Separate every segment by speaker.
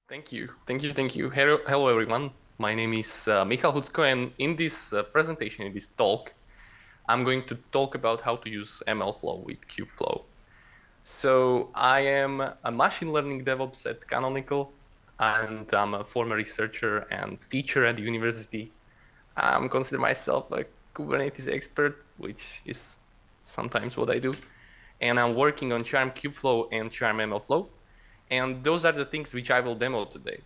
Speaker 1: Thank you. Hello, everyone. My name is Michal Hucko, and in this presentation, in this talk, I'm going to talk about how to use MLFlow with Kubeflow. So I am a machine learning DevOps at Canonical, and I'm a former researcher and teacher at the university. I consider myself a Kubernetes expert, which is sometimes what I do. And I'm working on Charm Kubeflow and Charm MLFlow. And those are the things which I will demo today.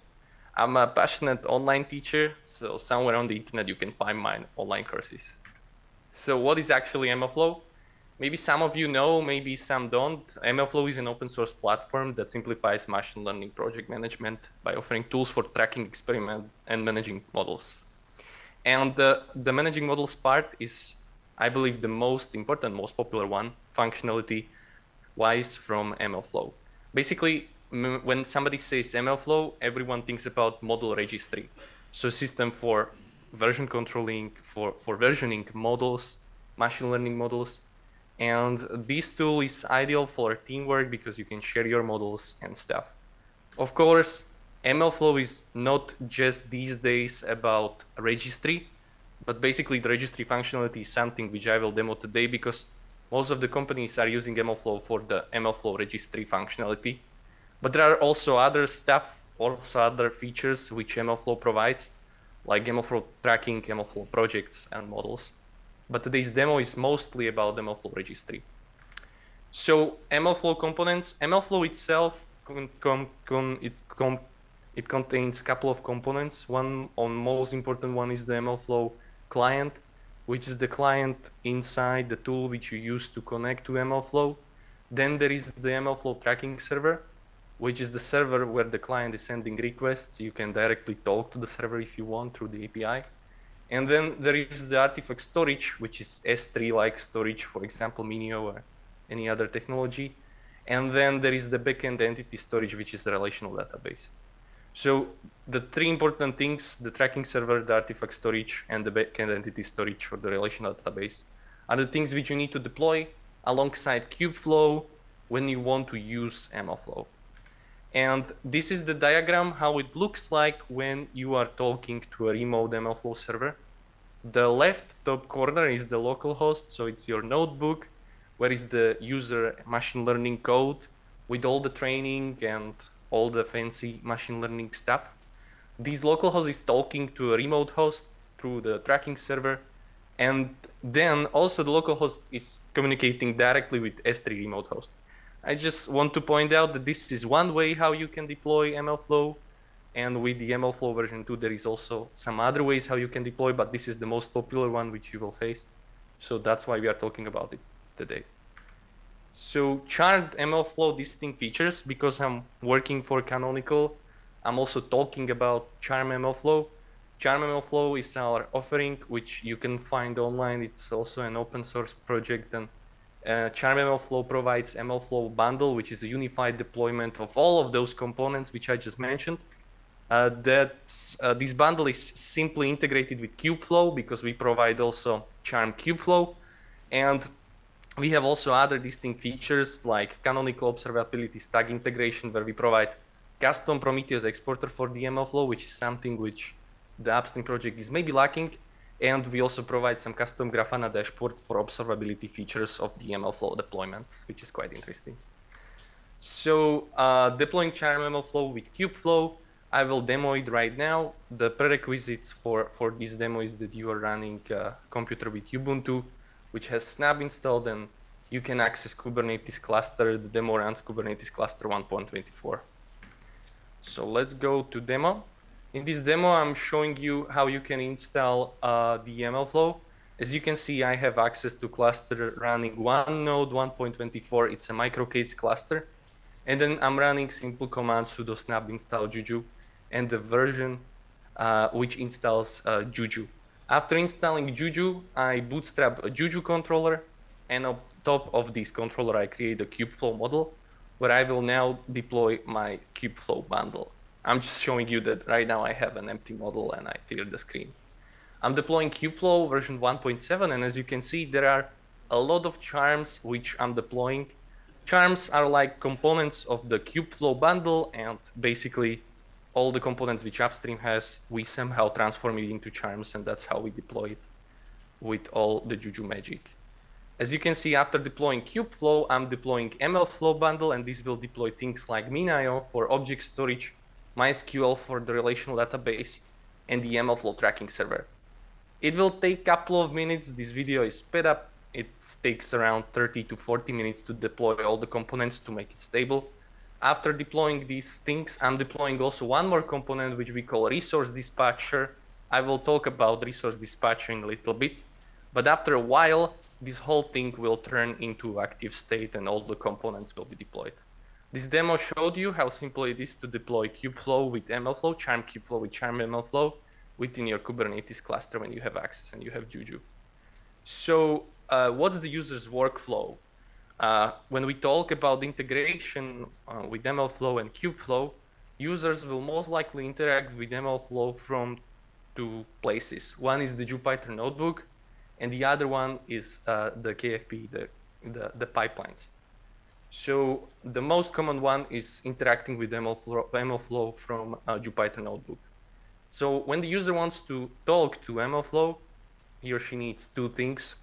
Speaker 1: I'm a passionate online teacher, so somewhere on the internet you can find my online courses. So what is actually MLFlow? Maybe some of you know, maybe some don't. MLFlow is an open source platform that simplifies machine learning project management by offering tools for tracking, experiment, and managing models. And the managing models part is, I believe, the most important, most popular one, functionality-wise from MLFlow. Basically, when somebody says MLFlow, everyone thinks about model registry. So system for version controlling, for versioning models, machine learning models. And this tool is ideal for teamwork because you can share your models and stuff. Of course, MLFlow is not just these days about registry, but basically the registry functionality is something which I will demo today because most of the companies are using MLFlow for the MLFlow registry functionality. But there are also other stuff, also other features which MLFlow provides, like MLFlow tracking, MLFlow projects, and models. But today's demo is mostly about MLFlow registry. So MLFlow components, MLFlow itself, it contains a couple of components. One most important one is the MLFlow client, which is the client inside the tool which you use to connect to MLFlow. Then there is the MLFlow tracking server, which is the server where the client is sending requests. You can directly talk to the server if you want through the API. And then there is the artifact storage, which is S3-like storage, for example, Minio or any other technology. And then there is the backend entity storage, which is a relational database. So the three important things, the tracking server, the artifact storage, and the backend entity storage for the relational database, are the things which you need to deploy alongside Kubeflow when you want to use MLFlow. And this is the diagram, how it looks like when you are talking to a remote MLFlow server. The left top corner is the local host, so it's your notebook, where is the user machine learning code with all the training and all the fancy machine learning stuff. This local host is talking to a remote host through the tracking server. And then also the local host is communicating directly with S3 remote host. I just want to point out that this is one way how you can deploy MLFlow. And with the MLFlow version 2, there is also some other ways how you can deploy, but this is the most popular one which you will face. So that's why we are talking about it today. So charmed MLFlow distinct features, because I'm working for Canonical, I'm also talking about Charm MLFlow. Charm MLFlow is our offering, which you can find online. It's also an open source project, and Charm MLFlow provides MLFlow bundle, which is a unified deployment of all of those components which I just mentioned. This bundle is simply integrated with Kubeflow because we provide also Charm Kubeflow, and we have also other distinct features like canonical observability stack integration, where we provide custom Prometheus exporter for the MLFlow, which is something which the upstream project is maybe lacking. And we also provide some custom Grafana dashboard for observability features of the MLFlow deployments, which is quite interesting. So deploying Charm MLFlow with Kubeflow, I will demo it right now. The prerequisites for this demo is that you are running a computer with Ubuntu, which has Snap installed, and you can access Kubernetes cluster. The demo runs Kubernetes cluster 1.24. So let's go to demo. In this demo, I'm showing you how you can install the MLFlow. As you can see, I have access to cluster running one node 1.24. It's a micro-K8s cluster. And then I'm running simple command sudo snap install juju and the version which installs juju. After installing juju, I bootstrap a juju controller, and on top of this controller, I create a Kubeflow model where I will now deploy my Kubeflow bundle. I'm just showing you that right now I have an empty model and I cleared the screen. I'm deploying Kubeflow version 1.7, and as you can see, there are a lot of charms which I'm deploying. Charms are like components of the Kubeflow bundle, and basically all the components which upstream has, we somehow transform it into charms, and that's how we deploy it with all the Juju magic. As you can see, after deploying Kubeflow, I'm deploying MLFlow bundle, and this will deploy things like MinIO for object storage, MySQL for the relational database, and the MLFlow tracking server. It will take a couple of minutes. This video is sped up. It takes around 30 to 40 minutes to deploy all the components to make it stable. After deploying these things, I'm deploying also one more component, which we call resource dispatcher. I will talk about resource dispatcher in a little bit, but after a while, this whole thing will turn into active state and all the components will be deployed. This demo showed you how simple it is to deploy Kubeflow with MLFlow, Charm Kubeflow with Charm MLFlow within your Kubernetes cluster when you have access and you have Juju. So what's the user's workflow? When we talk about integration with MLFlow and Kubeflow, users will most likely interact with MLFlow from two places. One is the Jupyter notebook, and the other one is the KFP, the pipelines. So the most common one is interacting with MLFlow from Jupyter notebook. So when the user wants to talk to MLFlow, he or she needs two things.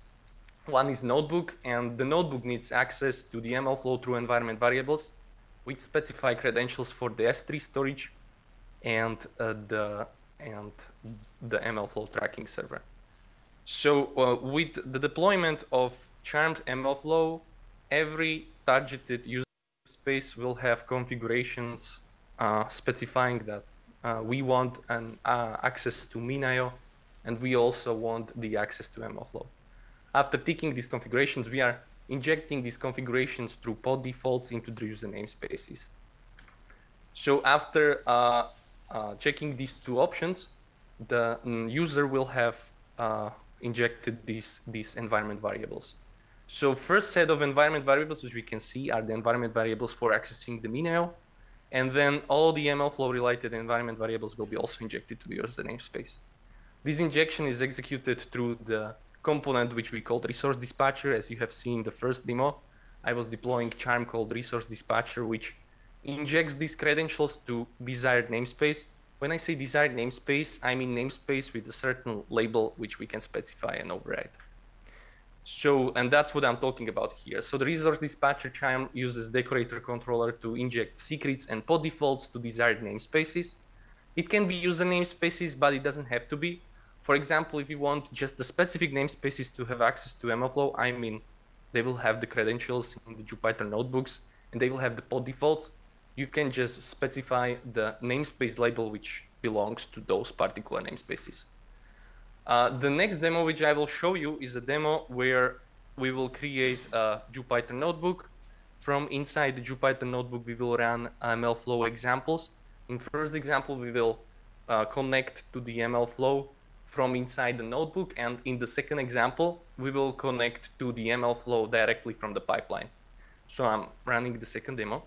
Speaker 1: One is notebook, and the notebook needs access to the MLFlow through environment variables, which specify credentials for the S3 storage and the MLFlow tracking server. So with the deployment of charmed MLFlow, every targeted user space will have configurations specifying that we want an access to MinIO, and we also want the access to MLFlow. After ticking these configurations, we are injecting these configurations through pod defaults into the user namespaces. So after checking these two options, the user will have injected these environment variables. So first set of environment variables, which we can see, are the environment variables for accessing the MinIO, and then all the MLFlow related environment variables will be also injected to the user namespace. This injection is executed through the component which we called resource dispatcher. As you have seen in the first demo, I was deploying charm called resource dispatcher, which injects these credentials to desired namespace. When I say desired namespace, I mean namespace with a certain label which we can specify and override. So, and that's what I'm talking about here. So the resource dispatcher charm uses decorator controller to inject secrets and pod defaults to desired namespaces. It can be user namespaces, but it doesn't have to be. For example, if you want just the specific namespaces to have access to MLFlow, I mean, they will have the credentials in the Jupyter notebooks, and they will have the pod defaults. You can just specify the namespace label which belongs to those particular namespaces. The next demo which I will show you is a demo where we will create a Jupyter notebook. From inside the Jupyter notebook, we will run MLFlow examples. In first example, we will connect to the MLFlow from inside the notebook, and in the second example, we will connect to the MLFlow directly from the pipeline. So I'm running the second demo.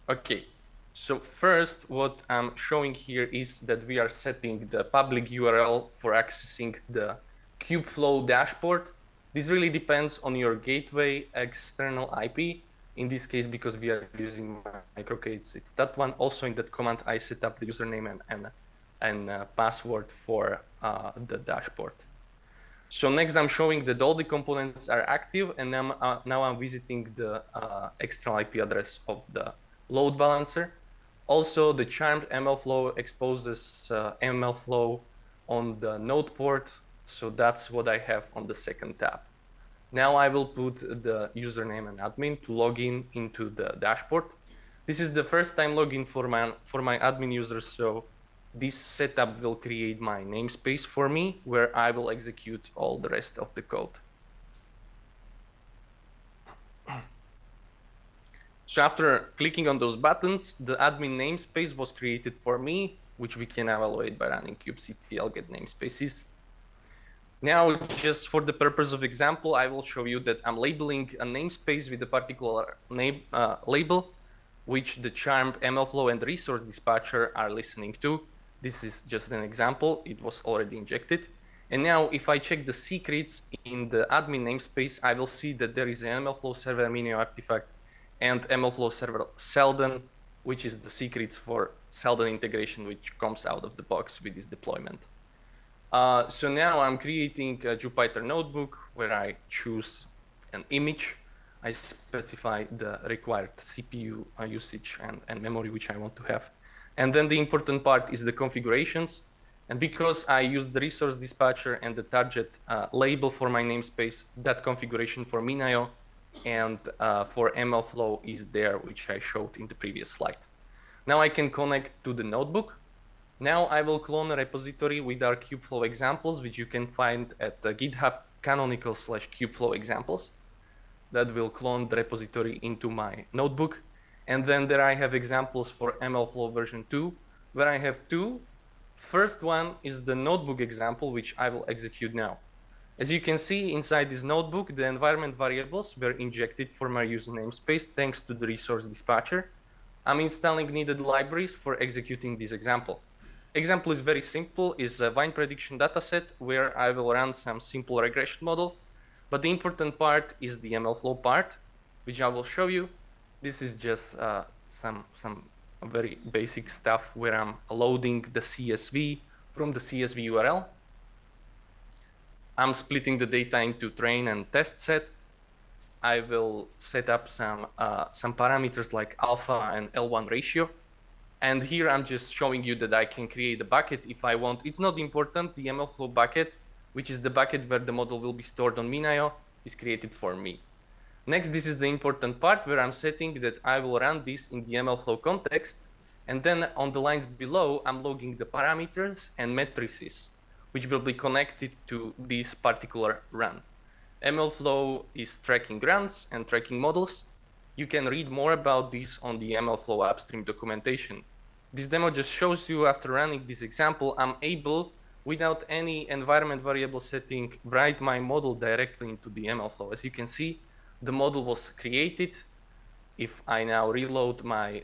Speaker 1: Okay, so first what I'm showing here is that we are setting the public URL for accessing the Kubeflow dashboard. This really depends on your gateway external IP. In this case, because we are using microcades, it's that one. Also in that command, I set up the username and password for the dashboard. So next I'm showing that all the components are active, and now I'm visiting the external IP address of the load balancer. Also, the charmed MLFlow exposes MLFlow on the node port, so that's what I have on the second tab. Now I will put the username and admin to log in into the dashboard. This is the first time login for my admin users, so this setup will create my namespace for me, where I will execute all the rest of the code. So after clicking on those buttons, the admin namespace was created for me, which we can evaluate by running kubectl get namespaces. Now, just for the purpose of example, I will show you that I'm labeling a namespace with a particular name label, which the charmed MLFlow and resource dispatcher are listening to. This is just an example. It was already injected. And now if I check the secrets in the admin namespace, I will see that there is an MLFlow server Minio artifact and MLFlow server Selden, which is the secrets for Selden integration, which comes out of the box with this deployment. So now I'm creating a Jupyter notebook where I choose an image. I specify the required CPU usage and memory which I want to have. And then the important part is the configurations. And because I use the resource dispatcher and the target label for my namespace, that configuration for Minio and for MLFlow is there, which I showed in the previous slide. Now I can connect to the notebook. Now I will clone a repository with our Kubeflow examples, which you can find at GitHub canonical/Kubeflow examples. That will clone the repository into my notebook. And then there I have examples for MLFlow version 2, where I have two. First one is the notebook example, which I will execute now. As you can see inside this notebook, the environment variables were injected for my user namespace thanks to the resource dispatcher. I'm installing needed libraries for executing this example. Example is very simple, is a vine prediction dataset where I will run some simple regression model. But the important part is the MLFlow part, which I will show you. This is just some very basic stuff where I'm loading the CSV from the CSV URL. I'm splitting the data into train and test set. I will set up some parameters like alpha and L1 ratio. And here I'm just showing you that I can create a bucket if I want. It's not important. The MLFlow bucket, which is the bucket where the model will be stored on Minio, is created for me. Next, this is the important part where I'm setting that I will run this in the MLFlow context. And then on the lines below, I'm logging the parameters and matrices, which will be connected to this particular run. MLFlow is tracking runs and tracking models. You can read more about this on the MLFlow upstream documentation. This demo just shows you after running this example, I'm able, without any environment variable setting, write my model directly into the MLFlow. As you can see, the model was created. If I now reload my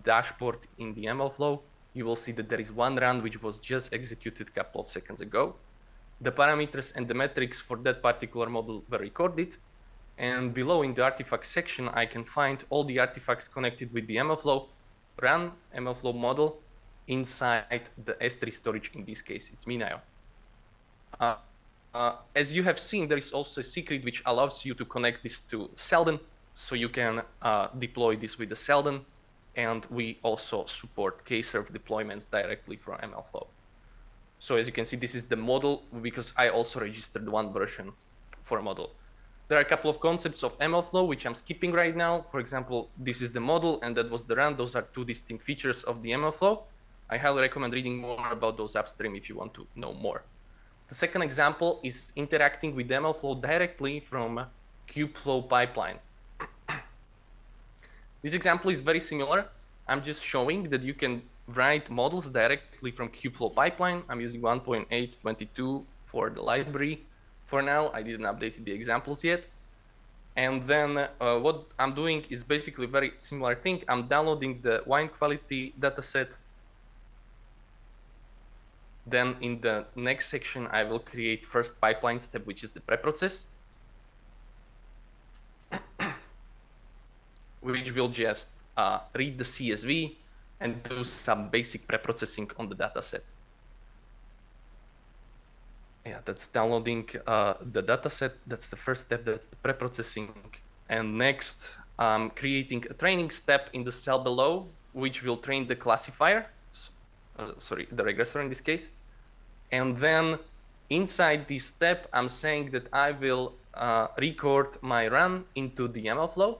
Speaker 1: dashboard in the MLFlow, you will see that there is one run which was just executed a couple of seconds ago. The parameters and the metrics for that particular model were recorded. And below in the artifact section, I can find all the artifacts connected with the MLFlow run, MLFlow model inside the S3 storage. In this case, it's Minio. As you have seen, there is also a secret which allows you to connect this to Selden, so you can deploy this with the Selden, and we also support K-serve deployments directly from MLFlow. So as you can see, this is the model, because I also registered one version for a model. There are a couple of concepts of MLFlow, which I'm skipping right now. For example, this is the model, and that was the run. Those are two distinct features of the MLFlow. I highly recommend reading more about those upstream if you want to know more. The second example is interacting with MLFlow directly from Kubeflow pipeline. This example is very similar. I'm just showing that you can write models directly from Kubeflow pipeline. I'm using 1.8.22 for the library. For now, I didn't update the examples yet. And then what I'm doing is basically a very similar thing. I'm downloading the wine quality dataset. Then in the next section, I will create first pipeline step, which is the preprocess, which will just read the CSV and do some basic preprocessing on the dataset. Yeah, that's downloading the dataset. That's the first step. That's the preprocessing. And next, I'm creating a training step in the cell below, which will train the classifier. Sorry, the regressor in this case. And then inside this step, I'm saying that I will record my run into the MLFlow.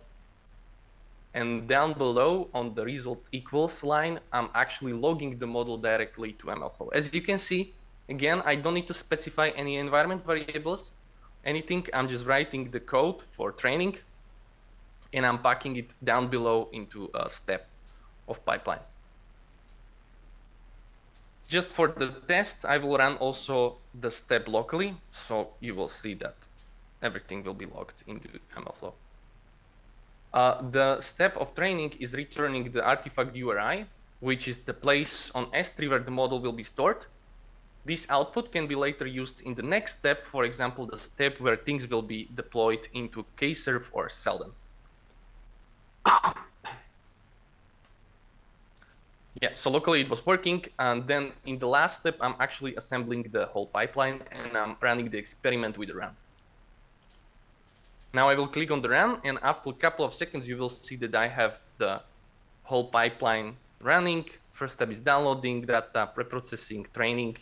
Speaker 1: And down below on the result equals line, I'm actually logging the model directly to MLFlow. As you can see, again, I don't need to specify any environment variables, anything. I'm just writing the code for training, and I'm packing it down below into a step of pipeline. Just for the test, I will run also the step locally, so you will see that everything will be logged into MLFlow. The step of training is returning the artifact URI, which is the place on S3 where the model will be stored. This output can be later used in the next step, for example, the step where things will be deployed into Kserve or Seldon. Yeah, so locally it was working, and then in the last step, I'm actually assembling the whole pipeline, and I'm running the experiment with the run. Now I will click on the run, and after a couple of seconds, you will see that I have the whole pipeline running. First step is downloading data, preprocessing, training,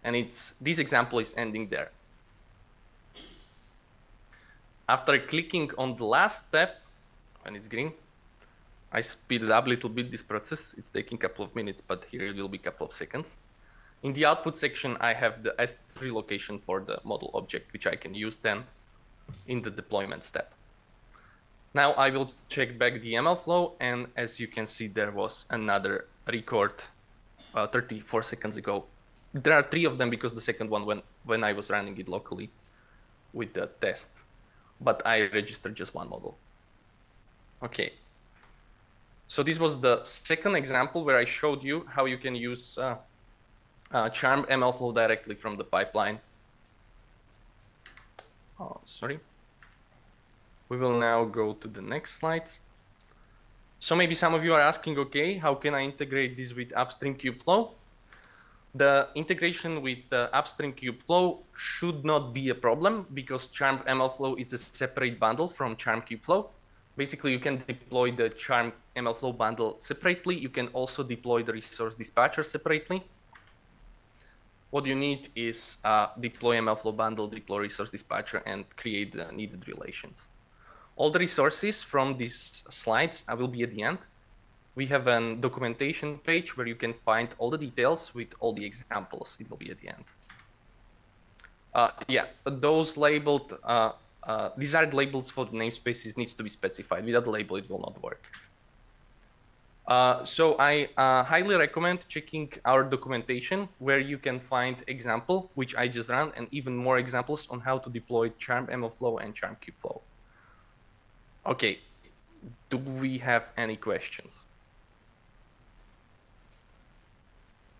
Speaker 1: and this example is ending there. After clicking on the last step, when it's green, I speeded up a little bit this process. It's taking a couple of minutes, but here it will be a couple of seconds. In the output section, I have the S3 location for the model object, which I can use then in the deployment step. Now I will check back the MLFlow, and as you can see, there was another record 34 seconds ago. There are 3 of them because the second one when I was running it locally with the test, but I registered just one model. Okay. So this was the second example where I showed you how you can use Charm MLFlow directly from the pipeline. Oh, sorry. We will now go to the next slide. So maybe some of you are asking, okay, how can I integrate this with upstream Kubeflow? The integration with upstream Kubeflow should not be a problem because Charm MLFlow is a separate bundle from Charm Kubeflow. Basically, you can deploy the Charm MLFlow bundle separately. You can also deploy the resource dispatcher separately. What you need is deploy MLFlow bundle, deploy resource dispatcher, and create the needed relations. All the resources from these slides will be at the end. We have a documentation page where you can find all the details with all the examples. It will be at the end. Yeah, those labeled, desired labels for the namespaces needs to be specified. Without the label, it will not work. So I highly recommend checking our documentation where you can find example, which I just ran, and even more examples on how to deploy Charm MLFlow and Charm Kubeflow. Okay, do we have any questions?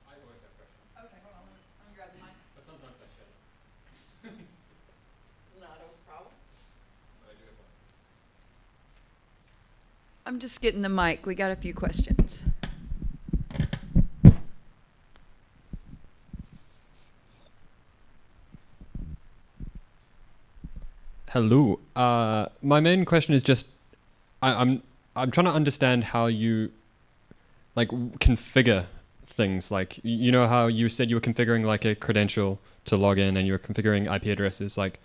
Speaker 2: I always have questions.
Speaker 3: Okay, hold on, I'm grabbing mine.
Speaker 2: But sometimes I shouldn't.
Speaker 3: Not a problem.
Speaker 2: But I do have one.
Speaker 3: I'm just getting the mic. We got a few questions.
Speaker 4: Hello. My main question is just, I'm trying to understand how you like configure things. Like, you know how you said you were configuring like a credential to log in and you were configuring IP addresses. Like,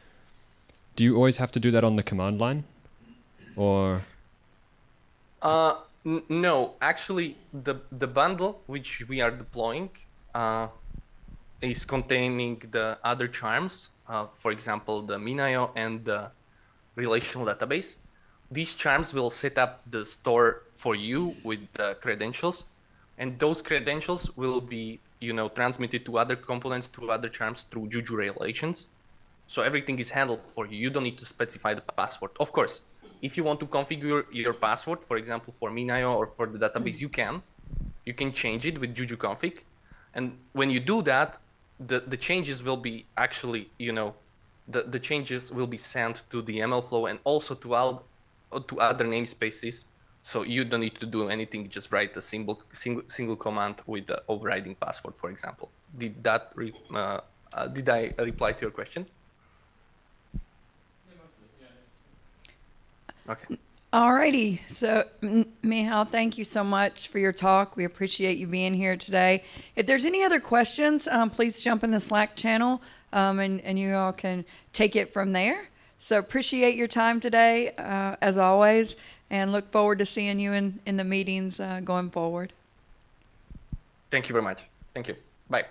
Speaker 4: do you always have to do that on the command line, or?
Speaker 1: No, actually, the bundle which we are deploying is containing the other charms. For example, the Minayo and the relational database. These charms will set up the store for you with the credentials, and those credentials will be, transmitted to other components, to other charms through Juju relations. So everything is handled for you. You don't need to specify the password. Of course, if you want to configure your password, for example, for Minayo or for the database, you can. You can change it with Juju config, and when you do that, the changes will be actually, the changes will be sent to the MLFlow and also to other namespaces. So you don't need to do anything. Just write a single command with the overriding password, for example. Did I reply to your question?
Speaker 2: Yeah, mostly, yeah.
Speaker 1: Okay.
Speaker 3: Alrighty, so Michal, thank you so much for your talk. We appreciate you being here today. If there's any other questions, please jump in the Slack channel and you all can take it from there. So appreciate your time today, as always, and look forward to seeing you in the meetings going forward.
Speaker 1: Thank you very much. Thank you. Bye.